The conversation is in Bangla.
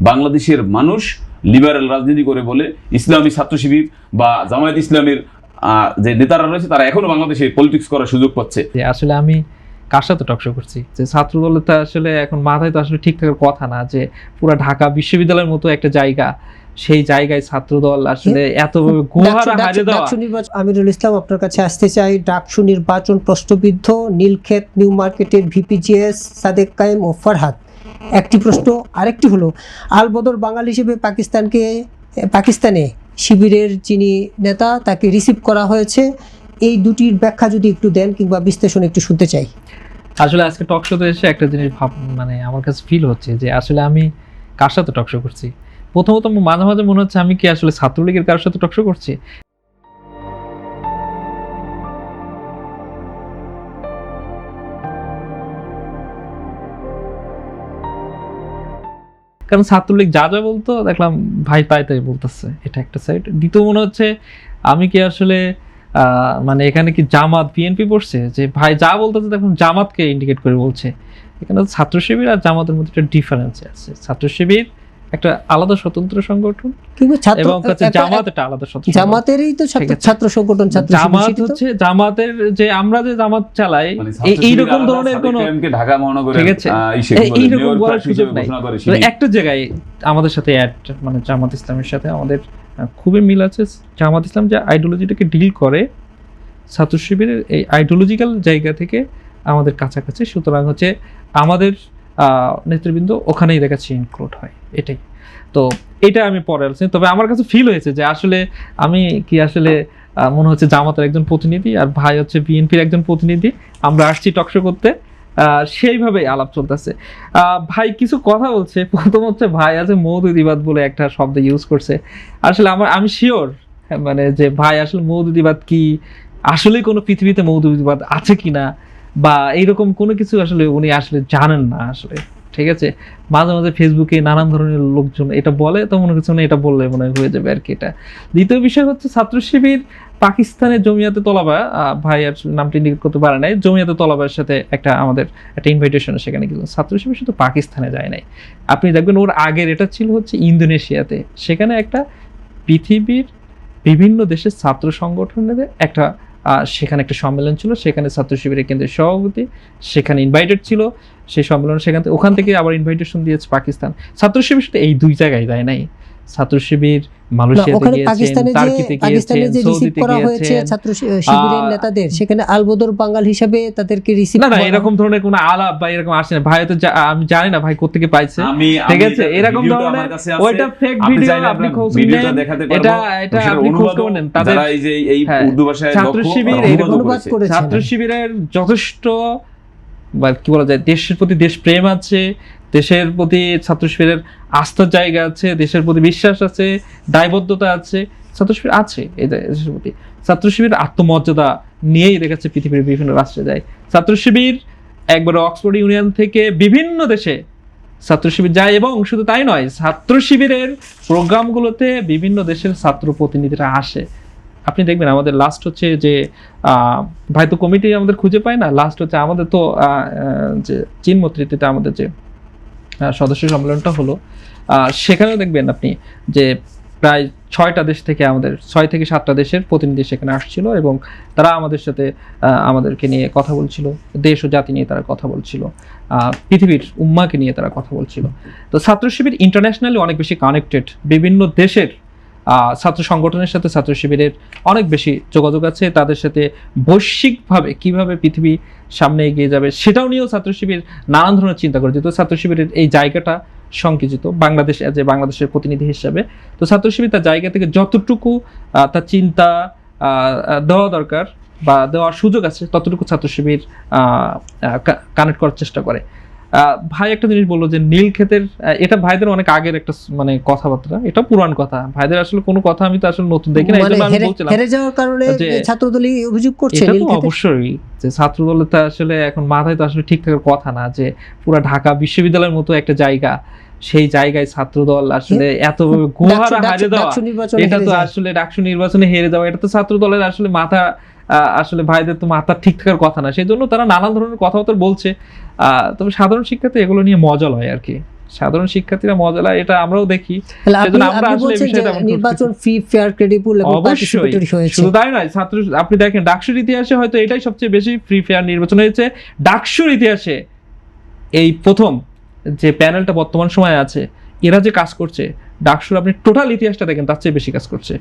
বাংলাদেশের মানুষ লিবারেল রাজনীতি করে বলে ইসলামী ছাত্র শিবির বা জামায়াত ইসলামের যে নেতারা রয়েছে তারা এখনো বাংলাদেশে পলিটিক্স করার সুযোগ পাচ্ছে। আসলে আমি কার সাথে টকশো করছি যে ছাত্র দলে তো আসলে এখন মাথায় তো আসলে ঠিক থাকার কথা না যে পুরো ঢাকা বিশ্ববিদ্যালয়ের মতো একটা জায়গা, সেই জায়গায় ছাত্রদল আসলে এত গোহারা হারে দেওয়া। আমিরুল ইসলাম, আপনার কাছে আসতে চাই। ডাকসু নির্বাচন প্রশ্নবিদ্ধ, নীলক্ষেত নিউ মার্কেটের ভিপিজিএস সাদেক কায়েম ও ফরহাদ। একটি প্রশ্ন। আরেকটি হলো আল-বদর বাঙালি হিসেবে পাকিস্তানে শিবিরের যিনি নেতা তাকে রিসিভ করা হয়েছে, এই দুটির ব্যাখ্যা যদি একটু দেন কিংবা বিশ্লেষণ একটু শুনতে চাই। আসলে আজকে টকশোতে এসে একটা জিনিস মানে আমার কাছে ফিল হচ্ছে যে আসলে আমি কার সাথে টকশো করছি। প্রথমত মাঝে মাঝে মনে হচ্ছে আমি কি আসলে ছাত্রলীগের কারোর সাথে টকশো করছি। কারণ ছাত্রলীগ যা যা বলতো দেখলাম ভাই তাই তাই বলতেছে, এটা একটা সাইড। দ্বিতীয় মনে হচ্ছে আমি কি আসলে মানে এখানে কি জামাত বিএনপি পড়ছে, যে ভাই যা বলতেছে দেখুন জামাতকে ইন্ডিকেট করে বলছে। এখানে ছাত্র শিবির আর জামাতের মধ্যে একটা ডিফারেন্স আছে। ছাত্র শিবির একটা আলাদা স্বতন্ত্র সংগঠন এবং জামাত একটা আলাদা স্বতন্ত্র। জামাতেরই তো ছাত্র সংগঠন। জামাত হচ্ছে জামাতের যে আমরা যে জামাত চালাই এইরকম ধরনের কোন ঢাকা মহানগরের এইরকম বলার সুযোগ নাই। একটা জায়গায় আমাদের সাথে মানে জামাত ইসলামের সাথে আমাদের খুবই মিল আছে। জামাত ইসলাম যে আইডিওলজিটাকে ডিল করে ছাত্র শিবিরের এই আইডিওলজিক্যাল জায়গা থেকে আমাদের কাছাকাছি, সুতরাং হচ্ছে আমাদের নেতৃবৃন্দ ওখানেই দেখাচ্ছি ইনক্লুড হয়, এটাই। তো এটা আমি পরে আলোচনা। তবে আমার কাছে ফিল হয়েছে যে আসলে আমি কি আসলে মনে হচ্ছে জামাতের একজন প্রতিনিধি আর ভাই হচ্ছে বিএনপির একজন প্রতিনিধি, আমরা আসছি টকশো করতে, সেইভাবেই আলাপ চলতেছে। ভাই কিছু কথা বলছে। প্রথম হচ্ছে ভাই আছে মৌদুদিবাদ বলে একটা শব্দ ইউজ করছে। আসলে আমি শিওর মানে যে ভাই আসলে মৌদুদিবাদ কি, আসলে কোনো পৃথিবীতে মৌদুদিবাদ আছে কিনা বা এইরকম কোনো কিছু আসলে উনি আসলে জানেন না আসলে, ঠিক আছে। মাঝে মাঝে ফেসবুকে নানান ধরনের লোকজন এটা বলে, তো মনে কিছু না এটা বললে মনে হয়ে যাবে আর কি এটা। দ্বিতীয় বিষয় হচ্ছে ছাত্র শিবির পাকিস্তানের জমিয়াতে তলাবা, ভাই আর নামটি ইন্ডিকেট করতে পারে নাই, জমিয়াতে তলাবার সাথে আমাদের একটা ইনভাইটেশন সেখানে গেল। ছাত্র শিবির শুধু পাকিস্তানে যায় নাই, আপনি দেখবেন ওর আগের এটা ছিল হচ্ছে ইন্দোনেশিয়াতে। সেখানে একটা পৃথিবীর বিভিন্ন দেশের ছাত্র সংগঠনের সেখানে একটা সম্মেলন ছিল, সেখানে ছাত্র শিবিরের কেন্দ্রের সভাপতি সেখানে ইনভাইটেড ছিল সেই সম্মেলন, ওখান থেকে আবার ইনভাইটেশন দিয়েছে পাকিস্তান। ছাত্র শিবির শুধু এই দুই জায়গায় যায় নাই, ছাত্র শিবির মালয়েশিয়াতে গিয়েছেন, টার্কিতে গিয়েছেন, সৌদিতে গিয়েছেন ছাত্র শিবিরের নেতাদের, সেখানে আল-বদর বাঙালি হিসেবে তাদেরকে রিসিভ না এরকম ধরনের কোনো আলাপ বা এরকম আসে না। ভাই তো আমি জানি না ভাই কোত্থেকে পাইছে, ঠিক আছে। এরকম ধরনের ওইটা ফেক ভিডিও, আপনি খোঁজ নেন, এটা আপনি খোঁজ করে নেন। তাদের এই উর্দু ভাষায় ছাত্র শিবির অনুবাদ করেছে। ছাত্র শিবিরের যথেষ্ট বা কি বলা যায় দেশের প্রতি দেশপ্রেম আছে, দেশের প্রতি ছাত্র শিবিরের আস্থার জায়গা আছে, দেশের প্রতি বিশ্বাস আছে, দায়বদ্ধতা আছে, ছাত্র শিবির আছে এই দেশের প্রতি। ছাত্র শিবির আত্মমর্যাদা নিয়েই দেখাচ্ছে পৃথিবীর বিভিন্ন রাষ্ট্রে যায়। ছাত্র শিবির একবার অক্সফোর্ড ইউনিয়ন থেকে বিভিন্ন দেশে ছাত্র শিবির যায়, এবং শুধু তাই নয়, ছাত্র শিবিরের প্রোগ্রামগুলোতে বিভিন্ন দেশের ছাত্র প্রতিনিধিরা আসে। আপনি দেখবেন আমাদের লাস্ট হচ্ছে যে ভাই তো কমিটি আমাদের খুঁজে পায় না, লাস্ট হচ্ছে আমাদের তো যে চীন মৈত্রীতে আমাদের যে সদস্য সম্মেলনটা হলো, সেখানেও দেখবেন আপনি যে প্রায় 6টা দেশ থেকে আমাদের 6 থেকে 7টা দেশের প্রতিনিধি সেখানে আসছিল, এবং তারা আমাদের সাথে আমাদেরকে নিয়ে কথা বলছিল, দেশ ও জাতি নিয়ে তারা কথা বলছিল, পৃথিবীর উম্মাকে নিয়ে তারা কথা বলছিল। তো ছাত্র শিবির ইন্টারন্যাশনালি অনেক বেশি কানেক্টেড, বিভিন্ন দেশের ছাত্র সংগঠনের সাথে ছাত্র শিবিরের অনেক বেশি যোগাযোগ আছে, তাদের সাথে বৈশ্বিকভাবে কিভাবে পৃথিবী সামনে এগিয়ে যাবে সেটাও নিয়েও ছাত্র শিবির নানান ধরনের চিন্তা করে। যেহেতু ছাত্র শিবিরের এই জায়গাটা সংকুচিত বাংলাদেশ যে বাংলাদেশের প্রতিনিধি হিসাবে, তো ছাত্র শিবির তার জায়গা থেকে যতটুকু তার চিন্তা দেওয়া দরকার বা দেওয়ার সুযোগ আছে ততটুকু ছাত্র শিবির কানেক্ট করার চেষ্টা করে। ভাই একটা জিনিস বললো যে নীলক্ষেতের, এটা ভাইদের অনেক আগের একটা মানে কথাবার্তা, এটা পুরান কথা। ভাইদের আসলে কোনো কথা আমি তো আসলে নতুন দেখি না, এই জন্য আমি বলছিলাম হেরে যাওয়ার কারণে ছাত্রদলই অভিযোগ করছে। এটা তো অবশ্যই যে ছাত্রদলের তো আসলে এখন মাথায় তো আসলে ঠিক থাকার কথা না যে পুরো ঢাকা বিশ্ববিদ্যালয়ের মতো একটা জায়গা, সেই জায়গায় ছাত্রদল আসলে এত গোহারা হারিয়ে দেওয়া, এটা তো আসলে ডাকসু নির্বাচনে হেরে যাওয়া, এটা তো ছাত্রদলের আসলে মাথা আসলে ভাইদের তো মাথা ঠিক থাকার কথা না, সেই জন্য তারা নানান ধরনের কথাবার্তা বলছে। তবে সাধারণ শিক্ষাতে এগুলো নিয়ে মজা লয় আর কি, সাধারণ শিক্ষার্থীরা মজা লাগে, এটা আমরাও দেখি। তাহলে আপনি সেজন্য আমরা আপনি আসলে এই বলছেন যে বিষয়টা এমন নির্বাচন ফ্রি ফেয়ার ক্রেডিবল এবং অবশ্যই, পার্টিসিপেটরি হয়েছে। শুধু তাই নয়, আপনি দেখেন ডাকসুর ইতিহাসে হয়তো এটাই সবচেয়ে বেশি ফ্রি ফেয়ার নির্বাচন হয়েছে। ডাকসুর ইতিহাসে এই প্রথম যে প্যানেলটা বর্তমান সময়ে আছে, এরা যে কাজ করছে, ডাকসুর আপনি টোটাল ইতিহাসটা দেখেন তার চেয়ে বেশি কাজ করছে।